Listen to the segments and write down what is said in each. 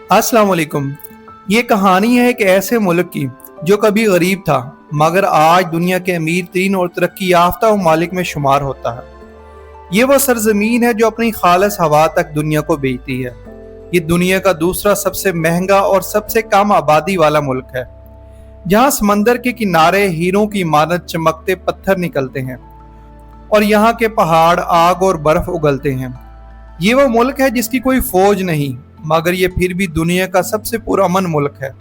अस्सलाम वालेकुम। ये कहानी है एक ऐसे मुल्क की जो कभी गरीब था मगर आज दुनिया के अमीर तरीन और तरक्की याफ्ता ममालिक में शुमार होता है। ये वो सरजमीन है जो अपनी खालिस हवा तक दुनिया को बेचती है। ये दुनिया का दूसरा सबसे महंगा और सबसे कम आबादी वाला मुल्क है, जहाँ समंदर के किनारे हीरों की मानद चमकते पत्थर निकलते हैं और यहाँ के पहाड़ आग और बर्फ उगलते हैं। ये वो मुल्क है जिसकी कोई फौज नहीं, मगर ये फिर भी दुनिया का सबसे पुरअमन मुल्क है।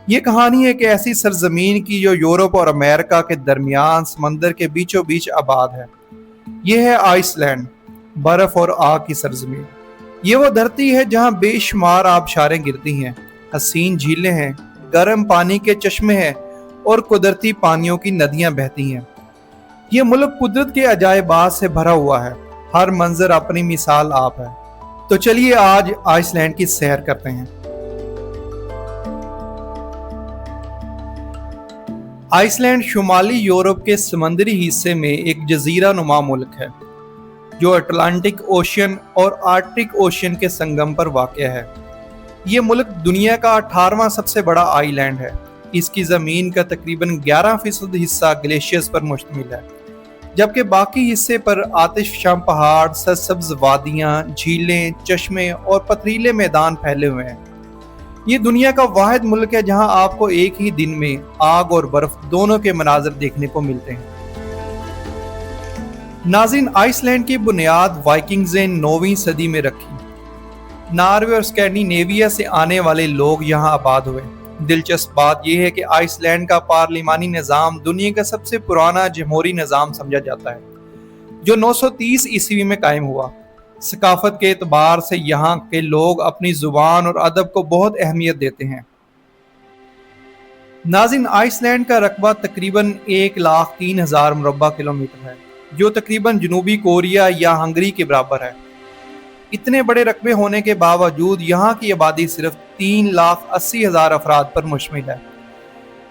ये कहानी है एक ऐसी सरजमीन की जो यूरोप और अमेरिका के दरमियान समंदर के बीचों बीच आबाद है। ये है आइसलैंड, बर्फ और आग की सरजमीन। ये वो धरती है जहाँ बेशुमार आबशारें गिरती हैं, हसीन झीलें हैं, गर्म पानी के चश्मे हैं और कुदरती पानियों की नदियां बहती हैं। ये मुल्क कुदरत के अजायबात से भरा हुआ है, हर मंजर अपनी मिसाल आप है। तो चलिए आज आइसलैंड की सैर करते हैं। आइसलैंड शुमाली यूरोप के समंदरी हिस्से में एक जजीरा नुमा मुल्क है जो अटलांटिक ओशियन और आर्कटिक ओशियन के संगम पर वाक़या है। ये मुल्क दुनिया का 18वां सबसे बड़ा आइलैंड है। इसकी ज़मीन का तकरीबन 11% हिस्सा ग्लेशियर्स पर मुश्तमिल है, जबकि बाकी हिस्से पर आतिशफ़शां पहाड़, सरसब्ज़ वादियाँ, झीलें, चश्मे और पथरीले मैदान फैले हुए हैं। ये दुनिया का वाहिद मुल्क है जहां आपको एक ही दिन में आग और बर्फ दोनों के मनाज़र देखने को मिलते हैं। नाज़रीन, आइसलैंड की बुनियाद वाइकिंग्स ने 9वीं सदी में रखी। नॉर्वे और स्कैंडिनेविया से आने वाले लोग यहाँ आबाद हुए। दिलचस्प बात यह है कि आइसलैंड का पार्लिमानी निज़ाम दुनिया का सबसे पुराना जमहूरी निज़ाम समझा जाता है, जो 930 ईस्वी में कायम हुआ। सकाफत के एतबार से यहाँ के लोग अपनी जुबान और अदब को बहुत अहमियत देते हैं। नाज़रीन, आइसलैंड का रकबा तकरीबन 1,03,000 मुरब्बा किलोमीटर है, जो तकरीबन जनूबी कोरिया या हंगरी के बराबर है। इतने बड़े रकबे होने के बावजूद यहाँ की आबादी सिर्फ 3,80,000 अफराद पर मुश्तमिल है।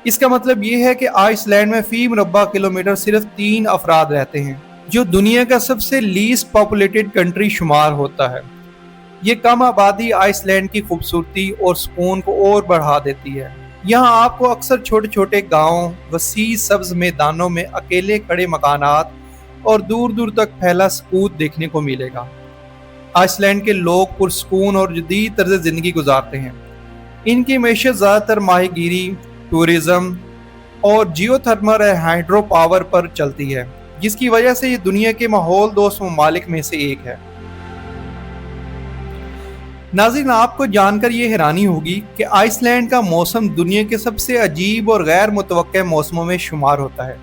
इसका मतलब यह है कि आइसलैंड में फी मुरब्बा किलोमीटर सिर्फ 3 अफराद रहते हैं, जो दुनिया का सबसे लीस्ट पॉपुलेटेड कंट्री शुमार होता है। ये कम आबादी आइसलैंड की खूबसूरती और सुकून को और बढ़ा देती है। यहाँ आपको अक्सर छोटे छोटे गाँव, वसी सब्ज मैदानों में अकेले खड़े मकानात और दूर दूर तक फैला सकूत देखने को मिलेगा। आइसलैंड के लोग पुरसकून और जदीद तर्ज ज़िंदगी गुजारते हैं। इनकी मैशत ज़्यादातर माहीगीरी, टूरिज़म और जियोथर्मल हाइड्रो पावर पर चलती है, जिसकी वजह से ये दुनिया के माहौल दोस्त ममालिक में से एक है। नाज़रीन, आपको जानकर ये हैरानी होगी कि आइसलैंड का मौसम दुनिया के सबसे अजीब और गैर मुतवक्किल मौसमों में शुमार होता है।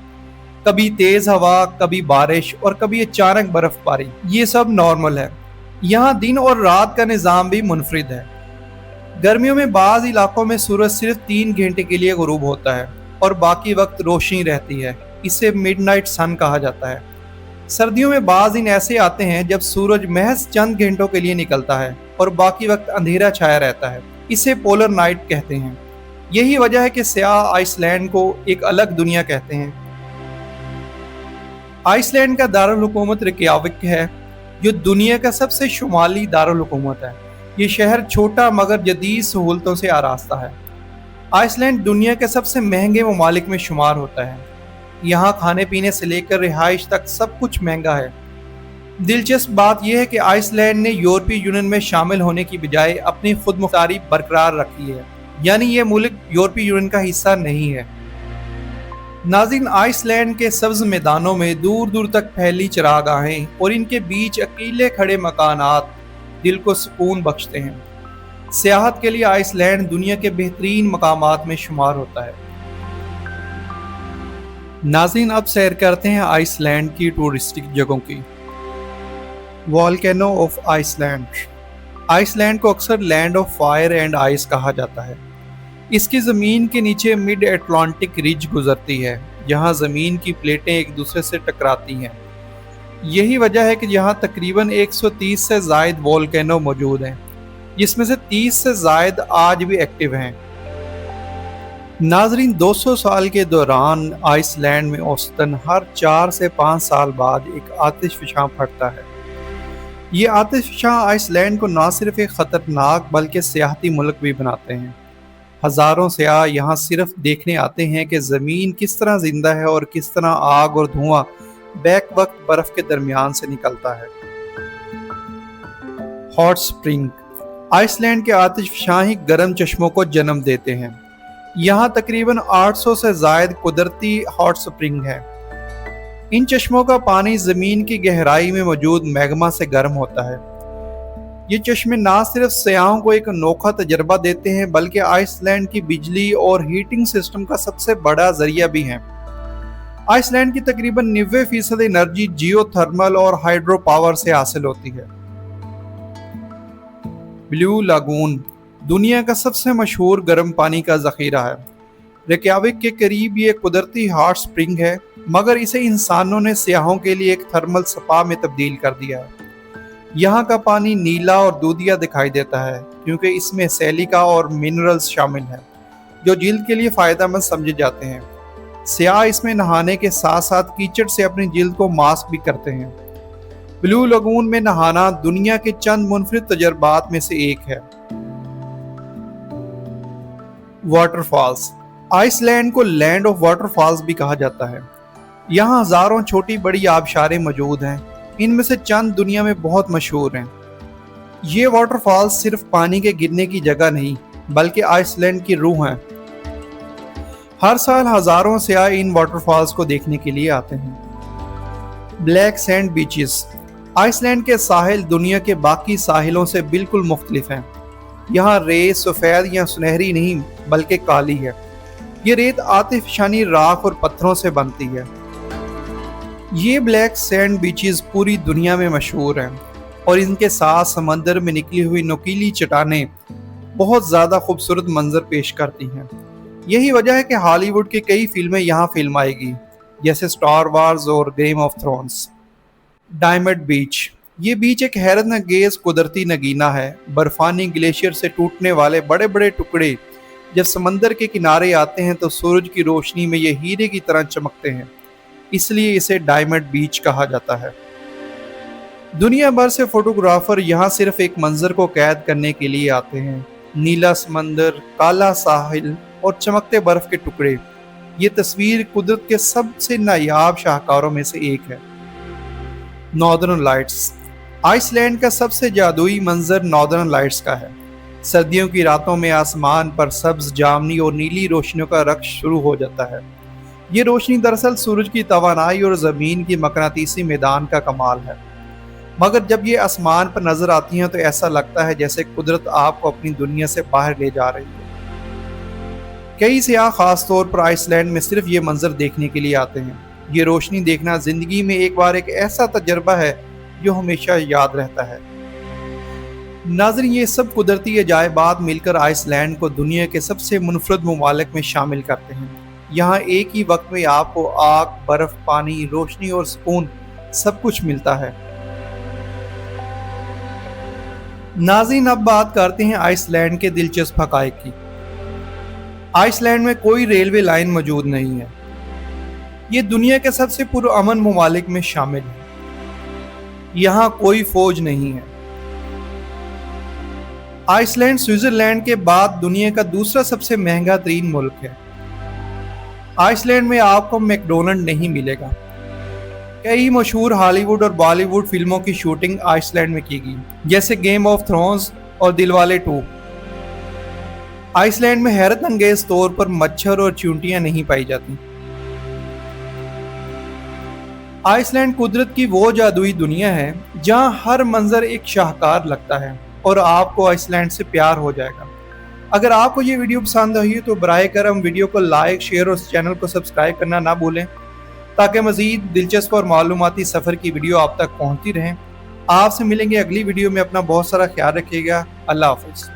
कभी तेज़ हवा, कभी बारिश और कभी अचानक बर्फबारी। ये सब नॉर्मल है। यहाँ दिन और रात का निज़ाम भी मुनफरिद है। गर्मियों में बाज़ इलाकों में सूरज सिर्फ 3 घंटे के लिए गुरूब होता है और बाकी वक्त रोशनी रहती है। इसे मिडनाइट सन कहा जाता है। सर्दियों में बाज़ दिन ऐसे आते हैं जब सूरज महज चंद घंटों के लिए निकलता है और बाकी वक्त अंधेरा छाया रहता है। इसे पोलर नाइट कहते हैं। यही वजह है कि सयाह आइसलैंड को एक अलग दुनिया कहते हैं। आइसलैंड का दारुल हुकूमत रिकयाविक है, जो दुनिया का सबसे शुमाली दारुल हुकूमत है। ये शहर छोटा मगर जदीद सहूलतों से आरास्ता है। आइसलैंड दुनिया के सबसे महंगे ममालिक में शुमार होता है। यहाँ खाने पीने से लेकर रिहाइश तक सब कुछ महंगा है। दिलचस्प बात यह है कि आइसलैंड ने यूरोपीय यूनियन में शामिल होने की बजाय अपनी खुद मुख्तारी बरकरार रखी है, यानी ये मुल्क यूरोपीय यूनियन का हिस्सा नहीं है। नाज़रीन, आइसलैंड के सब्ज मैदानों में दूर दूर तक फैली चरागाहें और इनके बीच अकेले खड़े मकानात दिल को सुकून बख्शते हैं। सियाहत के लिए आइसलैंड दुनिया के बेहतरीन मकामात में शुमार होता है। नाज़रीन, अब सैर करते हैं आइसलैंड की टूरिस्टिक जगहों की। Volcano of Iceland. आइसलैंड को अक्सर land of fire and ice कहा जाता है। इसकी ज़मीन के नीचे मिड अटलांटिक रिज गुजरती है, जहाँ ज़मीन की प्लेटें एक दूसरे से टकराती हैं। यही वजह है कि यहाँ तकरीबन 130 से ज़ायद वॉल्केनो मौजूद हैं, जिसमें से 30 से ज़ायद आज भी एक्टिव हैं। नाज़रीन, 200 साल के दौरान आइसलैंड में औसतन हर 4 से 5 साल बाद एक आतिशफ़शां फटता है। یہ آتش فشاں آئس لینڈ کو نہ صرف ایک خطرناک بلکہ سیاحتی ملک بھی بناتے ہیں۔ ہزاروں سیاح یہاں صرف دیکھنے آتے ہیں کہ زمین کس طرح زندہ ہے اور کس طرح آگ اور دھواں بیک وقت برف کے درمیان سے نکلتا ہے۔ ہاٹ سپرنگ آئس لینڈ کے آتش فشاں ہی گرم چشموں کو جنم دیتے ہیں۔ یہاں تقریباً 800 سے زائد قدرتی ہاٹ سپرنگ ہے۔ ان چشموں کا پانی زمین کی گہرائی میں موجود میگما سے گرم ہوتا ہے۔ یہ چشمے نہ صرف سیاحوں کو ایک انوکھا تجربہ دیتے ہیں بلکہ آئس لینڈ کی بجلی اور ہیٹنگ سسٹم کا سب سے بڑا ذریعہ بھی ہیں۔ آئس لینڈ کی تقریباً 90% انرجی جیو تھرمل اور ہائیڈرو پاور سے حاصل ہوتی ہے۔ بلیو لاگون دنیا کا سب سے مشہور گرم پانی کا ذخیرہ ہے۔ ریکیاوک کے قریب یہ قدرتی ہاٹ سپرنگ ہے، مگر اسے انسانوں نے سیاحوں کے لیے ایک تھرمل سپا میں تبدیل کر دیا ہے۔ یہاں کا پانی نیلا اور دودھیا دکھائی دیتا ہے کیونکہ اس میں سیلیکا اور منرلز شامل ہیں جو جلد کے لیے فائدہ مند سمجھے جاتے ہیں۔ سیاح اس میں نہانے کے ساتھ ساتھ کیچڑ سے اپنی جلد کو ماسک بھی کرتے ہیں۔ بلیو لاگون میں نہانا دنیا کے چند منفرد تجربات میں سے ایک ہے۔ واٹر فالز آئس لینڈ کو لینڈ آف واٹر فالز بھی کہا جاتا ہے۔ یہاں ہزاروں چھوٹی بڑی آبشاریں موجود ہیں، ان میں سے چند دنیا میں بہت مشہور ہیں۔ یہ واٹر فالز صرف پانی کے گرنے کی جگہ نہیں بلکہ آئس لینڈ کی روح ہیں۔ ہر سال ہزاروں سیاح ان واٹر فالز کو دیکھنے کے لیے آتے ہیں۔ Black sand beaches Iceland کے ساحل دنیا کے باقی ساحلوں سے بالکل مختلف ہیں۔ یہاں ریت سفید یا سنہری نہیں بلکہ کالی ہے۔ یہ ریت آتش فشانی راکھ اور پتھروں سے بنتی ہے۔ یہ بلیک سینڈ بیچز پوری دنیا میں مشہور ہیں اور ان کے ساتھ سمندر میں نکلی ہوئی نوکیلی چٹانیں بہت زیادہ خوبصورت منظر پیش کرتی ہیں۔ یہی وجہ ہے کہ ہالی ووڈ کی کئی فلمیں یہاں فلمائی گئی، جیسے سٹار وارز اور گیم آف تھرونز۔ ڈائمنڈ بیچ یہ بیچ ایک حیرت انگیز قدرتی نگینہ ہے۔ برفانی گلیشیئر سے ٹوٹنے والے بڑے بڑے ٹکڑے جب سمندر کے کنارے آتے ہیں تو سورج کی روشنی میں یہ ہیرے کی طرح چمکتے ہیں، اس لیے اسے ڈائمنڈ بیچ کہا جاتا ہے۔ دنیا بھر سے فوٹوگرافر یہاں صرف ایک منظر کو قید کرنے کے لیے آتے ہیں۔ نیلا سمندر، کالا ساحل اور چمکتے برف کے ٹکڑے، یہ تصویر قدرت کے سب سے نایاب شاہکاروں میں سے ایک ہے۔ ناردرن لائٹس آئس لینڈ کا سب سے جادوئی منظر ناردرن لائٹس کا ہے۔ سردیوں کی راتوں میں آسمان پر سبز، جامنی اور نیلی روشنیوں کا رقص شروع ہو جاتا ہے۔ یہ روشنی دراصل سورج کی توانائی اور زمین کی مقناطیسی میدان کا کمال ہے، مگر جب یہ آسمان پر نظر آتی ہیں تو ایسا لگتا ہے جیسے قدرت آپ کو اپنی دنیا سے باہر لے جا رہی ہے۔ کئی سیاح خاص طور پر آئس لینڈ میں صرف یہ منظر دیکھنے کے لیے آتے ہیں۔ یہ روشنی دیکھنا زندگی میں ایک بار ایک ایسا تجربہ ہے جو ہمیشہ یاد رہتا ہے۔ ناظرین، یہ سب قدرتی عجائبات مل کر آئس لینڈ کو دنیا کے سب سے منفرد ممالک میں شامل کرتے ہیں۔ یہاں ایک ہی وقت میں آپ کو آگ، برف، پانی، روشنی اور سکون سب کچھ ملتا ہے۔ ناظرین، اب بات کرتے ہیں آئس لینڈ کے دلچسپ حقائق کی۔ آئس لینڈ میں کوئی ریلوے لائن موجود نہیں ہے۔ یہ دنیا کے سب سے پرامن ممالک میں شامل ہے۔ یہاں کوئی فوج نہیں ہے۔ آئس لینڈ سوئٹزرلینڈ کے بعد دنیا کا دوسرا سب سے مہنگا ترین ملک ہے۔ آئس لینڈ میں آپ کو میکڈونلڈ نہیں ملے گا۔ کئی مشہور ہالی ووڈ اور بالی ووڈ فلموں کی شوٹنگ آئس لینڈ میں کی گئی، جیسے گیم آف تھرونز اور دل والے 2۔ آئس لینڈ میں حیرت انگیز طور پر مچھر اور چیونٹیاں نہیں پائی جاتی۔ آئس لینڈ قدرت کی وہ جادوئی دنیا ہے جہاں ہر منظر ایک شاہکار لگتا ہے اور آپ کو آئس لینڈ سے پیار ہو جائے گا۔ اگر آپ کو یہ ویڈیو پسند آئی تو براہ کرم ویڈیو کو لائک، شیئر اور چینل کو سبسکرائب کرنا نہ بھولیں تاکہ مزید دلچسپ اور معلوماتی سفر کی ویڈیو آپ تک پہنچتی رہیں۔ آپ سے ملیں گے اگلی ویڈیو میں۔ اپنا بہت سارا خیال رکھیے گا۔ اللہ حافظ۔